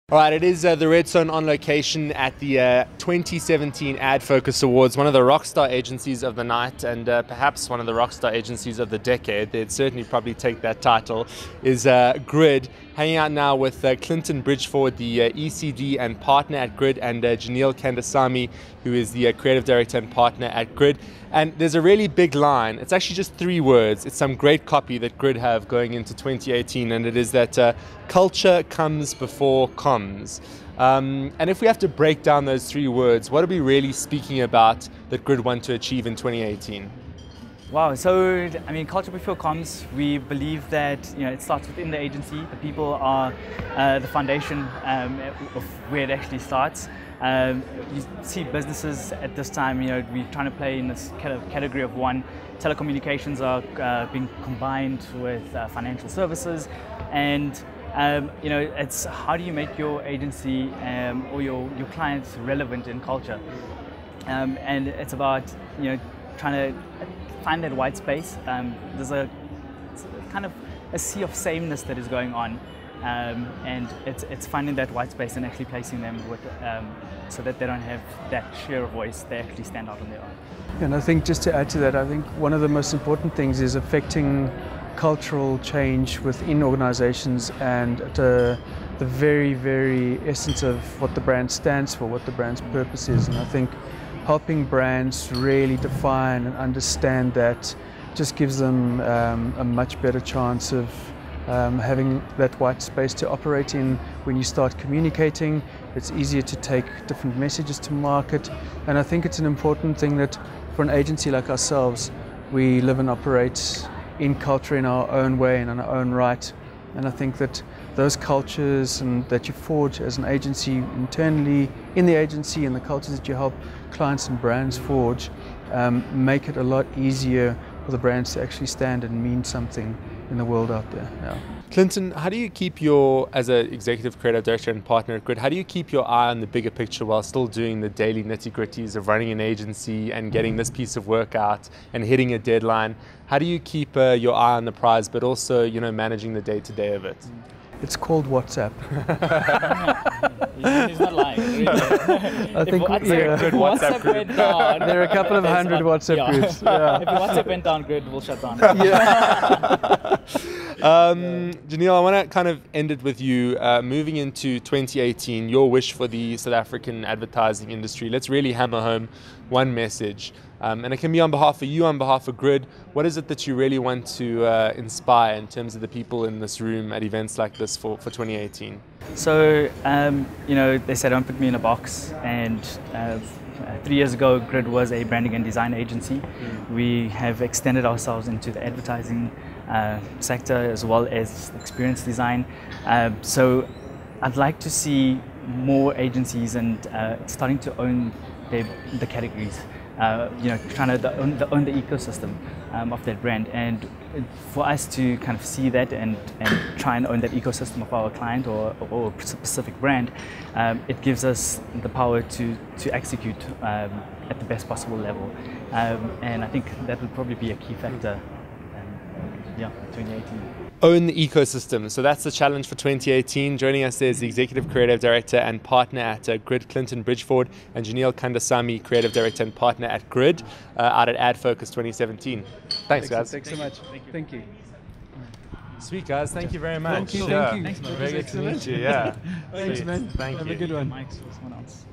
All right, it is the Redzone on location at the 2017 Ad Focus Awards, one of the rockstar agencies of the night and perhaps one of the rockstar agencies of the decade. They'd certainly probably take that title, is Grid. Hanging out now with Clinton Bridgeford, the ECD and partner at Grid, and Jineil Kandasamy, who is the creative director and partner at Grid. And there's a really big line. It's actually just 3 words. It's some great copy that Grid have going into 2018, and it is that culture comes before comms. And if we have to break down those 3 words, what are we really speaking about that Grid want to achieve in 2018? Wow, so I mean, culture before comms, we believe that it starts within the agency. The people are the foundation of where it actually starts. You see businesses at this time, we're trying to play in this kind of category of one. Telecommunications are being combined with financial services, and it's how do you make your agency or your clients relevant in culture, and it's about trying to find that white space. There's a kind of a sea of sameness that is going on, and it's finding that white space and actually placing them with, so that they don't have that sheer voice, they actually stand out on their own. And I think just to add to that, I think one of the most important things is affecting cultural change within organizations and the very, very essence of what the brand stands for, what the brand's purpose is. And I think helping brands really define and understand that just gives them a much better chance of having that white space to operate in. When you start communicating, it's easier to take different messages to market. And I think it's an important thing that for an agency like ourselves, we live and operate in culture in our own way and in our own right. And I think that those cultures and that you forge as an agency internally in the agency and the cultures that you help clients and brands forge make it a lot easier for the brands to actually stand and mean something in the world out there. Yeah. Clinton, how do you keep as an executive creative director and partner at Grid, how do you keep your eye on the bigger picture while still doing the daily nitty-gritties of running an agency and getting this piece of work out and hitting a deadline? How do you keep your eye on the prize, but also, managing the day-to-day of it? It's called WhatsApp. He's not lying. Really. I think WhatsApp went down. There are a couple of hundred WhatsApp groups. Yeah. If WhatsApp went down, Grid will shut down. Yeah. Jineil, I want to kind of end it with you. Moving into 2018, your wish for the South African advertising industry. Let's really hammer home one message. And it can be on behalf of you, on behalf of Grid. What is it that you really want to inspire in terms of the people in this room at events like this for 2018? So, they said don't put me in a box, and 3 years ago Grid was a branding and design agency. We have extended ourselves into the advertising sector as well as experience design. So I'd like to see more agencies and starting to own the categories. Trying to own the ecosystem of that brand, and for us to kind of see that and try and own that ecosystem of our client or a specific brand, it gives us the power to execute at the best possible level, and I think that would probably be a key factor. 2018. Own the ecosystem. So that's the challenge for 2018. Joining us there is the Executive Creative Director and Partner at Grid, Clinton Bridgeford, and Jineil Kandasamy, Creative Director and Partner at Grid, out at Ad Focus 2017. Thanks, guys. Thanks so much. Thank you. Sweet, guys. Thank you very much. Thank you. Very good to meet you. Yeah. Thanks, man. Thank you. Have a good one. Mike's for someone else.